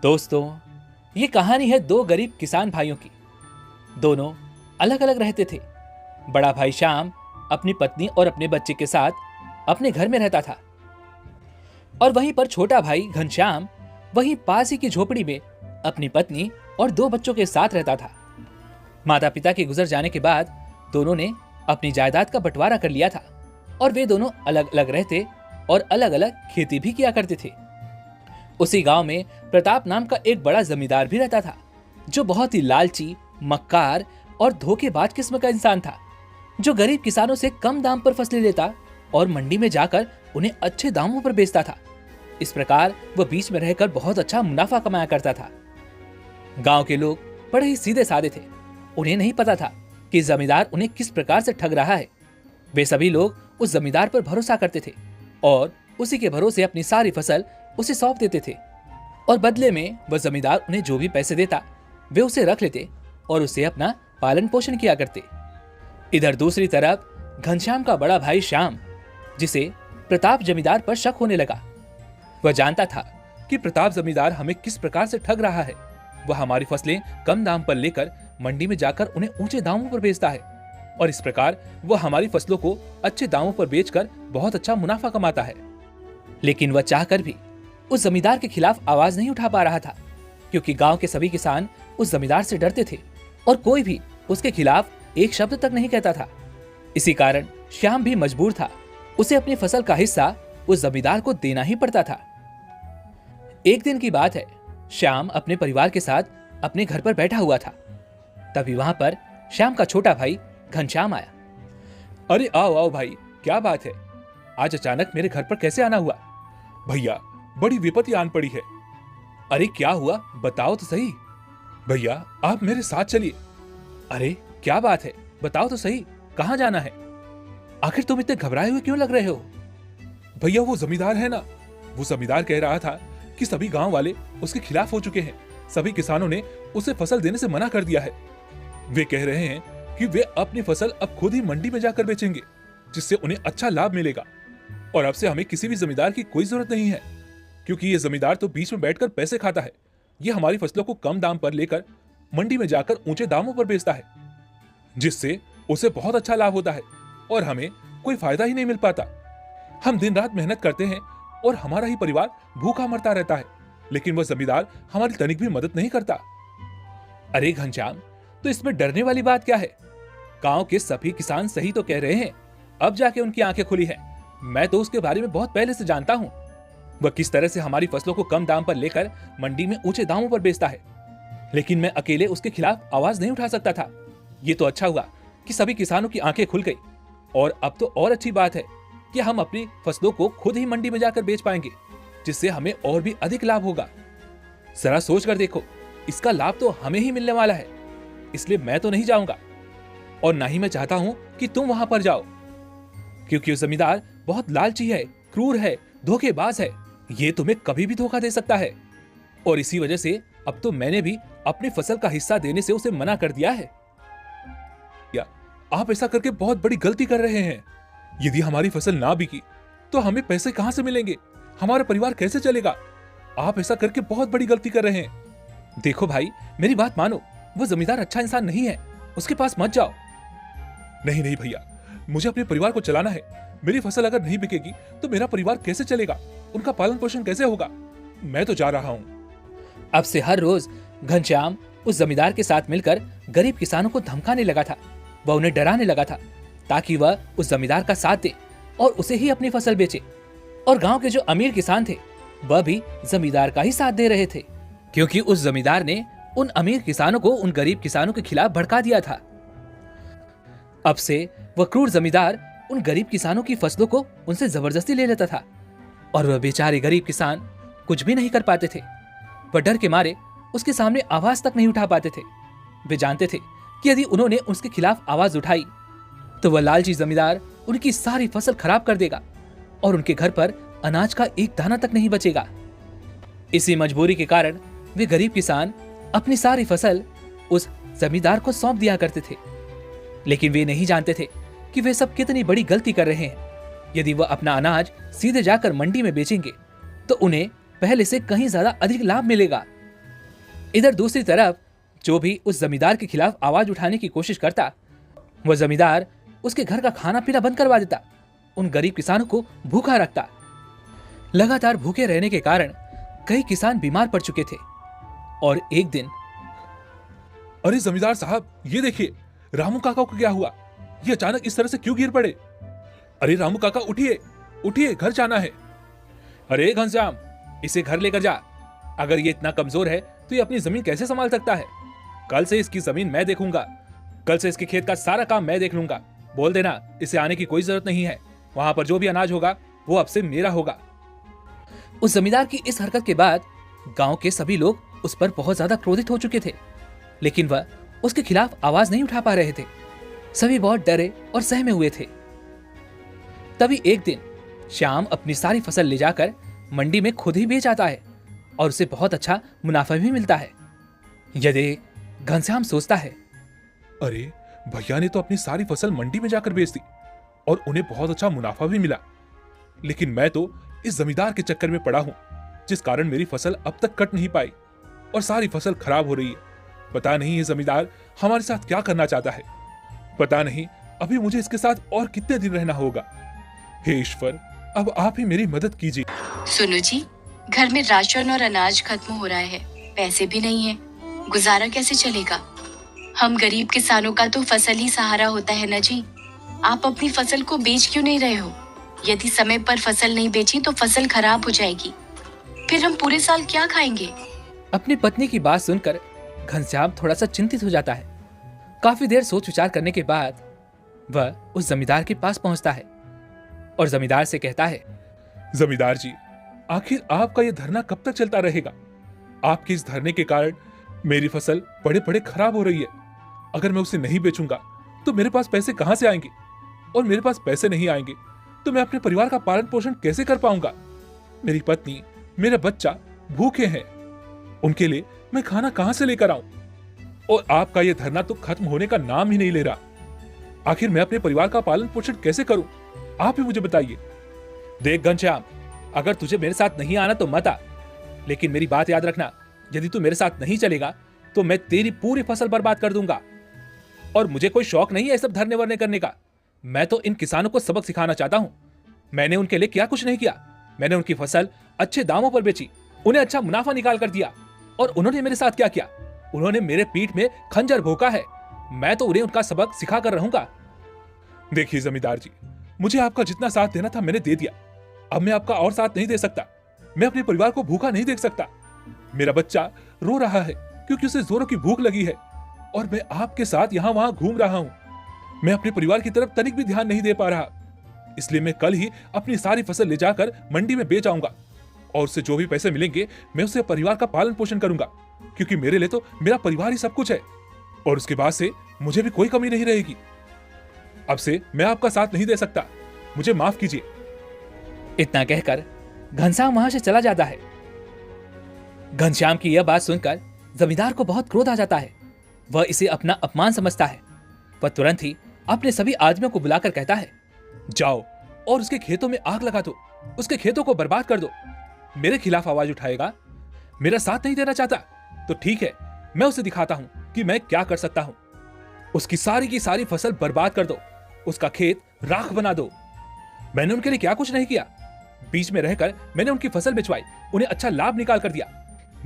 दोस्तों, ये कहानी है दो गरीब किसान भाइयों की। दोनों अलग अलग रहते थे। बड़ा भाई श्याम अपनी पत्नी और अपने बच्चे के साथ अपने घर में रहता था और वहीं पर छोटा भाई घनश्याम वहीं पास ही की झोपड़ी में अपनी पत्नी और दो बच्चों के साथ रहता था। माता पिता के गुजर जाने के बाद दोनों ने अपनी जायदाद का बंटवारा कर लिया था और वे दोनों अलग अलग रहते और अलग अलग खेती भी किया करते थे। उसी गांव में प्रताप नाम का एक बड़ा जमींदार भी रहता था, जो बहुत ही लालची, मक्कार और धोखेबाज किस्म का इंसान था, जो गरीब किसानों से कम दाम पर फसलें लेता और मंडी में जाकर उन्हें अच्छे दामों पर बेचता था। इस प्रकार वह बीच में रहकर बहुत अच्छा मुनाफा कमाया करता था। गांव के लोग बड़े ही सीधे साधे थे। उन्हें नहीं पता था कि जमींदार उन्हें किस प्रकार से ठग रहा है। वे सभी लोग उस जमींदार पर भरोसा करते थे और उसी के भरोसे अपनी सारी फसल उसे सौंप देते थे और बदले में वह जमींदार उन्हें जो भी पैसे देता वे उसे रख लेते और उसे अपना पालन पोषण किया करते। इधर दूसरी तरफ घनश्याम का बड़ा भाई श्याम, जिसे प्रताप जमींदार पर शक होने लगा। वह जानता था कि प्रताप जमींदार हमें किस प्रकार से ठग रहा है। वह हमारी फसलें कम दाम पर लेकर मंडी में जाकर उन्हें ऊंचे दामों पर बेचता है और इस प्रकार वह हमारी फसलों को अच्छे दामों पर बेचकर बहुत अच्छा मुनाफा कमाता है। लेकिन वह चाहकर भी उस जमींदार के खिलाफ आवाज नहीं उठा पा रहा था, क्योंकि गांव के सभी किसान उस जमींदार से डरते थे और कोई भी उसके खिलाफ एक शब्द तक नहीं कहता था। इसी कारण श्याम भी मजबूर था, उसे अपनी फसल का हिस्सा उस जमींदार को देना ही पड़ता था। एक दिन की बात है, श्याम अपने परिवार के साथ अपने घर पर बैठा हुआ था। तभी वहां पर श्याम का छोटा भाई घनश्याम आया। अरे आओ आओ भाई, क्या बात है? आज अचानक मेरे घर पर कैसे आना हुआ? भैया, बड़ी विपत्ति आन पड़ी है। अरे क्या हुआ, बताओ तो सही। भैया, आप मेरे साथ चलिए। अरे क्या बात है, बताओ तो सही, कहाँ जाना है? आखिर तुम इतने घबराए हुए क्यों लग रहे हो? भैया, वो जमींदार है ना, वो जमींदार कह रहा था कि सभी गांव वाले उसके खिलाफ हो चुके हैं। सभी किसानों ने उसे फसल देने से मना कर दिया है। वे कह रहे हैं कि वे अपनी फसल अब खुद ही मंडी में जाकर बेचेंगे, जिससे उन्हें अच्छा लाभ मिलेगा और अब से हमें किसी भी जमींदार की कोई जरूरत नहीं है, क्योंकि ये जमींदार तो बीच में बैठकर पैसे खाता है। ये हमारी फसलों को कम दाम पर लेकर मंडी में जाकर ऊंचे दामों पर बेचता है, जिससे उसे बहुत अच्छा लाभ होता है और हमें कोई फायदा ही नहीं मिल पाता। हम दिन रात मेहनत करते हैं और हमारा ही परिवार भूखा मरता रहता है, लेकिन वह जमींदार हमारी तनिक भी मदद नहीं करता। अरे घनश्याम, तो इसमें डरने वाली बात क्या है? गांव के सभी किसान सही तो कह रहे हैं, अब जाके उनकी आंखें खुली हैं। मैं तो उसके बारे में बहुत पहले से जानता हूं। वह किस तरह से हमारी फसलों को कम दाम पर लेकर मंडी में ऊंचे दामों पर बेचता है, लेकिन मैं अकेले उसके खिलाफ आवाज नहीं उठा सकता था। ये तो अच्छा हुआ कि सभी किसानों की आंखें खुल गई और अब तो और अच्छी बात है कि हम अपनी फसलों को खुद ही मंडी में जाकर बेच पाएंगे, जिससे हमें और भी अधिक लाभ होगा। जरा सोच कर देखो, इसका लाभ तो हमें ही मिलने वाला है। इसलिए मैं तो नहीं जाऊंगा और ना ही मैं चाहता हूं कि तुम वहां पर जाओ, क्योंकि जमींदार बहुत लालची है, क्रूर है, धोखेबाज है। ये तुम्हें कभी भी धोखा दे सकता है और इसी वजह से अब तो मैंने भी अपनी फसल का हिस्सा देने से उसे मना कर दिया है। या आप ऐसा करके बहुत बड़ी गलती कर रहे हैं। यदि हमारी फसल ना बिकी तो हमें पैसे कहां से मिलेंगे? हमारा परिवार कैसे चलेगा? आप ऐसा करके बहुत बड़ी गलती कर रहे हैं। देखो भाई, मेरी बात मानो, वो जमींदार अच्छा इंसान नहीं है, उसके पास मत जाओ। नहीं नहीं भैया, मुझे अपने परिवार को चलाना है। मेरी फसल अगर नहीं बिकेगी तो मेरा परिवार कैसे चलेगा? उनका पालन पोषण कैसे होगा? मैं तो जा रहा हूँ। अब से हर रोज घनश्याम उस जमींदार के साथ मिलकर गरीब किसानों को धमकाने लगा था। वह उन्हें डराने लगा था ताकि वह उस जमींदार का साथ दे और उसे ही अपनी फसल बेचे। और गांव के जो अमीर किसान थे वह भी जमींदार का ही साथ दे रहे थे, क्योंकि उस जमींदार ने उन अमीर किसानों को उन गरीब किसानों के खिलाफ भड़का दिया था। अब से वह क्रूर जमींदार उन गरीब किसानों की फसलों को उनसे जबरदस्ती ले लेता था और वह बेचारे गरीब किसान कुछ भी नहीं कर पाते थे। वह डर के मारे उसके सामने आवाज तक नहीं उठा पाते थे। वे जानते थे कि यदि उन्होंने उसके खिलाफ आवाज उठाई तो वह लालची जमींदार उनकी सारी फसल खराब कर देगा और उनके घर पर अनाज का एक दाना तक नहीं बचेगा। इसी मजबूरी के कारण वे गरीब किसान अपनी सारी फसल उस जमींदार को सौंप दिया करते थे। लेकिन वे नहीं जानते थे कि वे सब कितनी बड़ी गलती कर रहे हैं। यदि वह अपना अनाज सीधे जाकर मंडी में बेचेंगे तो उन्हें पहले से कहीं ज्यादा अधिक लाभ मिलेगा इधर दूसरी तरफ जो भी उस जमींदार के खिलाफ आवाज उठाने की कोशिश करता, वह जमींदार उसके घर का खाना पीना बंद करवा देता, उन गरीब किसानों को भूखा रखता। लगातार भूखे रहने के कारण कई किसान बीमार पड़ चुके थे और एक दिन, अरे जमींदार साहब, ये देखिए रामू काका को क्या हुआ? ये अचानक इस तरह से क्यों गिर पड़े? अरे रामू काका, उठिए उठिए, घर जाना है। अरे घनश्याम, इसे घर लेकर जा। अगर ये इतना कमजोर है तो ये अपनी जमीन कैसे संभाल सकता है? कल से इसकी जमीन मैं देखूंगा, कल से इसके खेत का सारा काम मैं देख लूंगा। बोल देना इसे आने की कोई जरूरत नहीं है। वहां पर जो भी अनाज होगा वो अब से मेरा होगा। उस जमींदार की इस हरकत के बाद गांव के सभी लोग उस पर बहुत ज्यादा क्रोधित हो चुके थे, लेकिन वह उसके खिलाफ आवाज नहीं उठा पा रहे थे। सभी बहुत डरे और सहमे हुए थे। तभी एक दिन श्याम अपनी सारी फसल ले जाकर मंडी में खुद ही बेच आता है और उसे बहुत अच्छा मुनाफा भी मिलता है। यह देख घनश्याम सोचता है, अरे भैया ने तो अपनी सारी फसल मंडी में जाकर बेच दी और उन्हें बहुत अच्छा मुनाफा भी मिला, लेकिन मैं तो इस जमींदार के चक्कर में पड़ा हूं, जिस कारण मेरी फसल अब तक कट नहीं पाई और सारी फसल खराब हो रही है। पता नहीं ये जमींदार हमारे साथ क्या करना चाहता है। पता नहीं अभी मुझे इसके साथ और कितने दिन रहना होगा। हे ईश्वर, अब आप ही मेरी मदद कीजिए। सुनो जी, घर में राशन और अनाज खत्म हो रहा है, पैसे भी नहीं है, गुजारा कैसे चलेगा? हम गरीब किसानों का तो फसल ही सहारा होता है ना जी। आप अपनी फसल को बेच क्यों नहीं रहे हो? यदि समय पर फसल नहीं बेची तो फसल खराब हो जाएगी, फिर हम पूरे साल क्या खाएंगे? अपनी पत्नी की बात सुनकर घनश्याम थोड़ा सा चिंतित हो जाता है। काफी देर सोच विचार करने के बाद वह उस जमींदार के पास पहुंचता है और जमींदार से कहता है, जमींदार जी, आखिर आपका यह धरना कब तक चलता रहेगा? आपके इस धरने के कारण मेरी फसल बड़े बड़े खराब हो रही है। अगर मैं उसे नहीं बेचूंगा तो मेरे पास पैसे कहां से आएंगे, और मेरे पास पैसे नहीं आएंगे तो मैं अपने परिवार का पालन पोषण कैसे कर पाऊंगा? मेरी पत्नी, मेरा बच्चा भूखे हैं, उनके लिए मैं खाना कहां से लेकर आऊं? और आपका यह धरना तो खत्म होने का नाम ही नहीं ले रहा। आखिर मैं अपने परिवार का पालन पोषण कैसे करूं? आप ही मुझे बताइए। देख घनश्याम, अगर तुझे मेरे साथ नहीं आना तो मत आ, लेकिन मेरी बात याद रखना, यदि तू मेरे साथ नहीं चलेगा तो मैं तेरी पूरी फसल बर्बाद कर दूंगा। और मुझे कोई शौक नहीं है सब धरने वरने करने का। मैं तो इन किसानों को सबक सिखाना चाहता हूं। मैंने उनके लिए क्या कुछ नहीं किया। मैंने उनकी फसल अच्छे दामों पर बेची, उन्हें अच्छा मुनाफा निकाल कर दिया। और उन्होंने मेरे साथ क्या किया? उन्होंने मेरे पीठ में खंजर भोंका है। मैं तो उन्हें उनका सबक सिखा कर रहूंगा। देखिए जमींदार जी, मुझे आपका जितना साथ देना था मैंने दे दिया। अब मैं आपका और साथ नहीं दे सकता। मैं अपने परिवार को भूखा नहीं देख सकता। मेरा बच्चा रो रहा है क्योंकि उसे जोरों की भूख लगी है, और मैं आपके साथ यहाँ वहां घूम रहा हूँ। मैं अपने परिवार की तरफ तनिक भी ध्यान नहीं दे पा रहा। इसलिए मैं कल ही अपनी सारी फसल ले जाकर मंडी में बेच आऊंगा, और उससे जो भी पैसे मिलेंगे मैं उससे परिवार का पालन पोषण करूंगा, क्योंकि मेरे लिए तो मेरा परिवार ही सब कुछ है, और उसके बाद से मुझे भी कोई कमी नहीं रहेगी। अब से मैं आपका साथ नहीं दे सकता, मुझे माफ कीजिए। इतना कहकर घनश्याम वहां से चला जाता है। घनश्याम की यह बात सुनकर जमींदार को बहुत क्रोध आ जाता है। वह इसे अपना अपमान समझता है। वह तुरंत ही अपने सभी आदमियों को बुलाकर कहता है, जाओ और उसके खेतों में आग लगा दो, उसके खेतों को बर्बाद कर दो। मेरे खिलाफ आवाज उठाएगा, मेरा साथ नहीं देना चाहता, तो ठीक है, मैं उसे दिखाता हूं कि मैं क्या कर सकता हूं। उसकी सारी की सारी फसल बर्बाद कर दो, उसका खेत राख बना दो। मैंने उनके लिए क्या कुछ नहीं किया। बीच में रहकर मैंने उनकी फसल बेचवाई, उन्हें अच्छा लाभ निकाल कर दिया,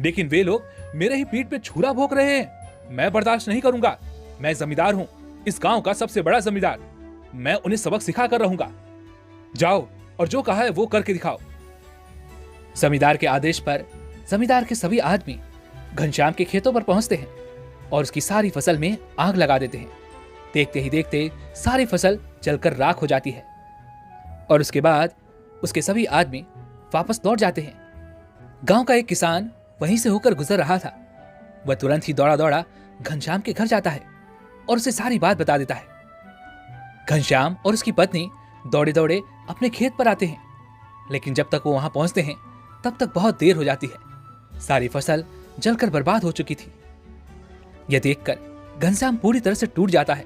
लेकिन वे लोग मेरे ही पीठ पे छुरा भोंक रहे हैं। मैं बर्दाश्त नहीं करूंगा। मैं जमींदार हूं, इस गांव का सबसे बड़ा जमींदार। मैं उन्हें सबक सिखा कर रहूंगा। जाओ और जो कहा है वो करके दिखाओ। जमींदार के आदेश पर जमींदार के सभी आदमी घनश्याम के खेतों पर पहुंचते हैं और उसकी सारी फसल में आग लगा देते हैं। देखते ही देखते सारी फसल जलकर राख हो जाती है और उसके बाद उसके सभी आदमी वापस लौट जाते हैं। गांव का एक किसान वहीं से होकर गुजर रहा था। वह तुरंत ही दौड़ा दौड़ा घनश्याम के घर जाता है और उसे सारी बात बता देता है। घनश्याम और उसकी पत्नी दौड़े दौड़े अपने खेत पर आते हैं, लेकिन जब तक वो वहां पहुंचते हैं तब तक बहुत देर हो जाती है। सारी फसल जलकर बर्बाद हो चुकी थी। यह देखकर घनश्याम पूरी तरह से टूट जाता है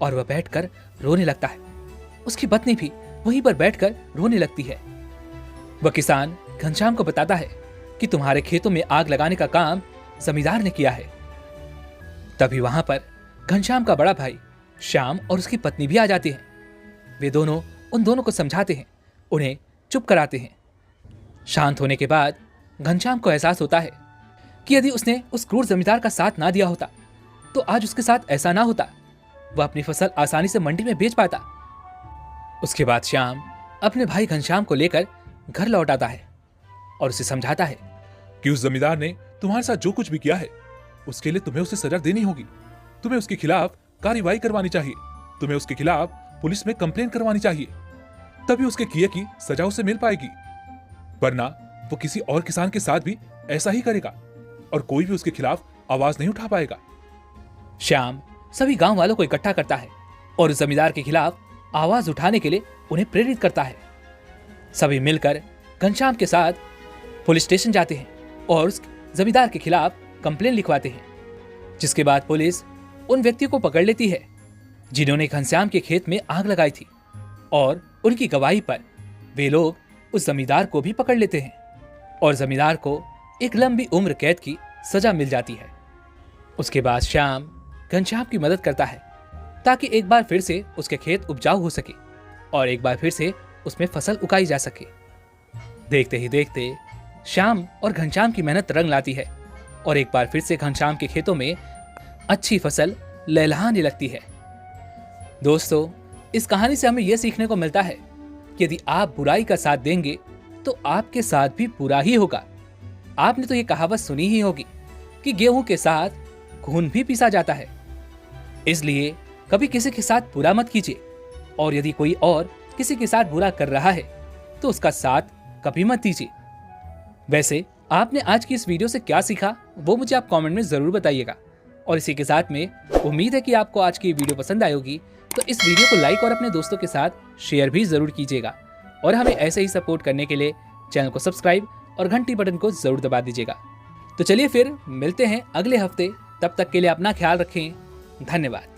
और वह बैठकर रोने लगता है। उसकी पत्नी भी वहीं पर बैठकर रोने लगती है। वह किसान घनश्याम को बताता है कि तुम्हारे खेतों में आग लगाने का काम जमींदार ने किया है। तभी वहां पर घनश्याम का बड़ा भाई श्याम और उसकी पत्नी भी आ जाते हैं। वे दोनों उन दोनों को समझाते हैं, उन्हें चुप कराते हैं। शांत होने के बाद घनश्याम को एहसास होता है कि यदि उसने उस क्रूर जमींदार का साथ ना दिया होता तो आज उसके साथ ऐसा ना होता, वह अपनी फसल आसानी से मंडी में बेच पाता। उसके बाद श्याम अपने भाई घनश्याम को लेकर घर लौट आता है और उसे समझाता है कि उस जमींदार ने तुम्हारे साथ जो कुछ भी किया है उसके लिए तुम्हें उसे सजा देनी होगी। तुम्हें उसके खिलाफ कार्रवाई करवानी चाहिए। तुम्हें उसके खिलाफ पुलिस में कंप्लेन करवानी चाहिए, तभी उसके किए की सजा उसे मिल पाएगी। वरना वो किसी और किसान के साथ भी ऐसा ही करेगा और कोई भी उसके खिलाफ आवाज नहीं उठा पाएगा। श्याम सभी गांव वालों को इकट्ठा करता है और उस जमींदार के खिलाफ आवाज उठाने के लिए उन्हें प्रेरित करता है। सभी मिलकर घनश्याम के साथ पुलिस स्टेशन जाते हैं और उस जमींदार के खिलाफ कंप्लेन लिखवाते हैं, जिसके बाद पुलिस उन व्यक्तियों को पकड़ लेती है जिन्होंने घनश्याम के खेत में आग लगाई थी, और उनकी गवाही पर वे लोग उस जमींदार को भी पकड़ लेते हैं और जमींदार को एक लंबी उम्र कैद की सजा मिल जाती है। उसके बाद श्याम घनश्याम की मदद करता है ताकि एक बार फिर से उसके खेत उपजाऊ हो सके और एक बार फिर से उसमें फसल उगाई जा सके। देखते ही देखते श्याम और घनश्याम की मेहनत रंग लाती है और एक बार फिर से घनश्याम के खेतों में अच्छी फसल लहलहाने लगती है। दोस्तों, इस कहानी से हमें यह सीखने को मिलता है कि यदि आप बुराई का साथ देंगे तो आपके साथ भी बुरा ही होगा। आपने तो ये कहावत सुनी ही होगी कि गेहूं के साथ खून भी पीसा जाता है। इसलिए कभी किसी के साथ बुरा मत कीजिए, और यदि कोई और किसी के साथ बुरा कर रहा है तो उसका साथ कभी मत दीजिए। वैसे आपने आज की इस वीडियो से क्या सीखा वो मुझे आप कमेंट में जरूर बताइएगा। और इसी के साथ में उम्मीद है कि आपको आज की वीडियो पसंद आई होगी, तो इस वीडियो को लाइक और अपने दोस्तों के साथ शेयर भी जरूर कीजिएगा। और हमें ऐसे ही सपोर्ट करने के लिए चैनल को सब्सक्राइब और घंटी बटन को जरूर दबा दीजिएगा। तो चलिए फिर मिलते हैं अगले हफ्ते, तब तक के लिए अपना ख्याल रखें। धन्यवाद।